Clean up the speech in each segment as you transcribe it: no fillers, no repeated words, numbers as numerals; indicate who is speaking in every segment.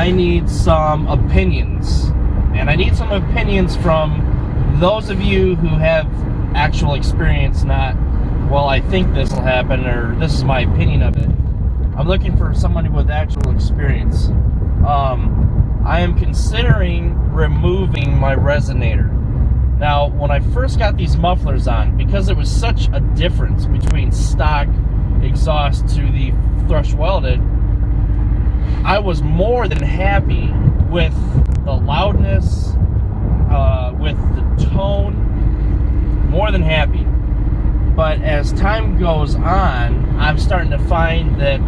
Speaker 1: I need some opinions. And I need some opinions from those of you who have actual experience, not, well, I think this will happen, or this is my opinion of it. I'm looking for somebody with actual experience. I am considering removing my resonator. Now, when I first got these mufflers on, because it was such a difference between stock exhaust to the thrush welded, I was more than happy with the loudness, with the tone, more than happy. But as time goes on, I'm starting to find that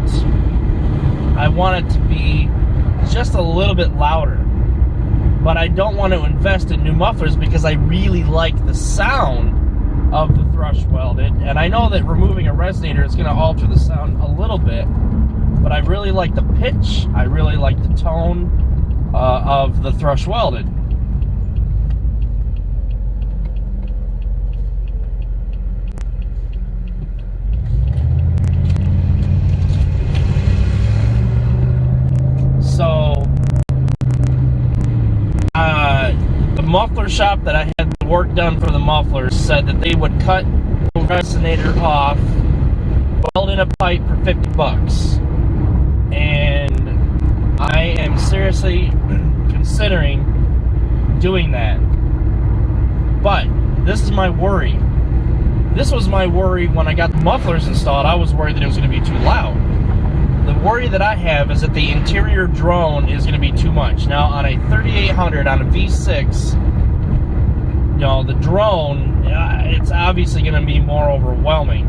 Speaker 1: I want it to be just a little bit louder. But I don't want to invest in new mufflers because I really like the sound of the thrush welded. And I know that removing a resonator is going to alter the sound a little bit. But I really like the pitch. I really like the tone of the thrush welded. So, the muffler shop that I had the work done for the mufflers said that they would cut the resonator off, weld in a pipe for $50. And I am seriously considering doing that. But this is my worry. This was my worry when I got the mufflers installed. I was worried that it was going to be too loud. The worry that I have is that the interior drone is going to be too much. Now, on a 3800, on a V6, you know, the drone, it's obviously going to be more overwhelming.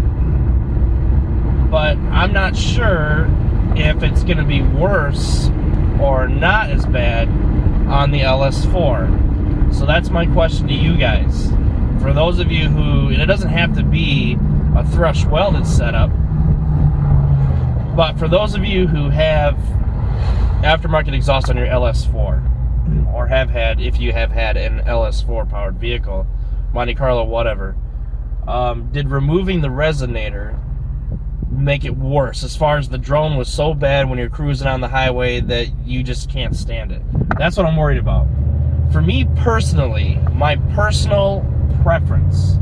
Speaker 1: But I'm not sure if it's going to be worse or not as bad on the LS4. So that's my question to you guys. For those of you who, and it doesn't have to be a thrush welded setup, but for those of you who have aftermarket exhaust on your LS4, or have had, if you have had an LS4 powered vehicle, Monte Carlo, whatever, did removing the resonator make it worse, as far as the drone was so bad when you're cruising on the highway that you just can't stand it? That's what I'm worried about. For me personally, my personal preference,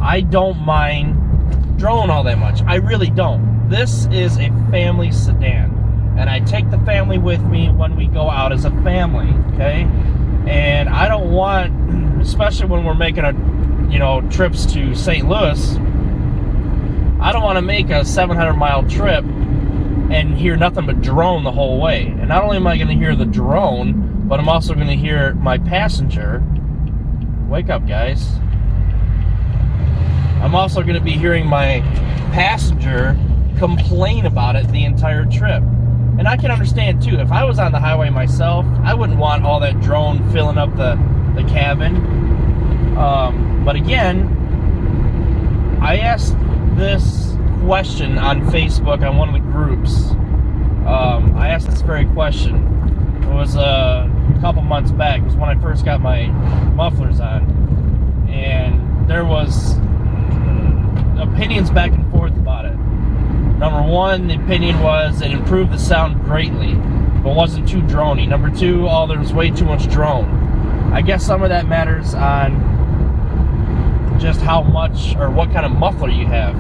Speaker 1: I don't mind drone all that much. I really don't. This is a family sedan, and I take the family with me when we go out as a family, okay? And I don't want, especially when we're making trips to St. Louis, I don't want to make a 700-mile trip and hear nothing but drone the whole way. And not only am I going to hear the drone, but I'm also going to hear my passenger. Wake up, guys. I'm also going to be hearing my passenger complain about it the entire trip. And I can understand too, if I was on the highway myself, I wouldn't want all that drone filling up the cabin. But again, I asked this question on Facebook on one of the groups. I asked this very question. It was a couple months back. It was when I first got my mufflers on, and there was opinions back and forth about it. Number one, the opinion was it improved the sound greatly, but wasn't too drony. Number two, there was way too much drone. I guess some of that matters on just how much or what kind of muffler you have.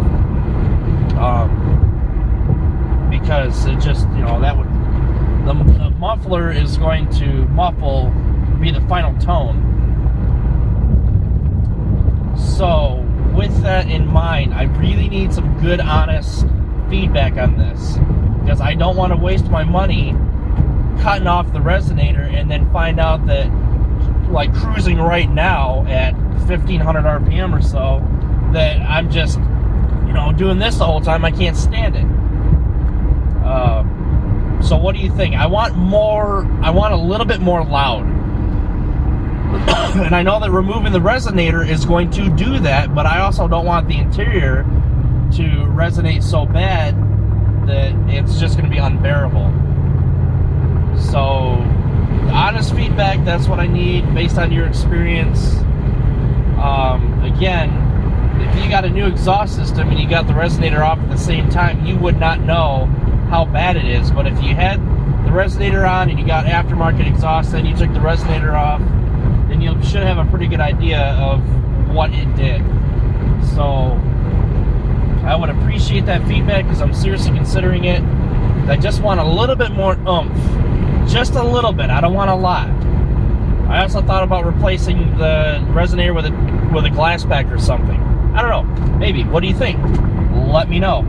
Speaker 1: Because it just, that would, the muffler is going to be the final tone. So, with that in mind, I really need some good, honest feedback on this, because I don't want to waste my money cutting off the resonator and then find out that, like, cruising right now at 1500 RPM or so, that I'm just, doing this the whole time. I can't stand it. So what do you think? I want a little bit more loud. And I know that removing the resonator is going to do that, but I also don't want the interior to resonate so bad that it's just going to be unbearable. So, honest feedback, that's what I need based on your experience. Again, if you got a new exhaust system and you got the resonator off at the same time, you would not know how bad it is. But if you had the resonator on and you got aftermarket exhaust, then you took the resonator off, then you should have a pretty good idea of what it did. So I would appreciate that feedback because I'm seriously considering it. I just want a little bit more oomph. Just a little bit. I don't want a lot. I also thought about replacing the resonator with a glass back or something. I don't know. Maybe. What do you think? Let me know.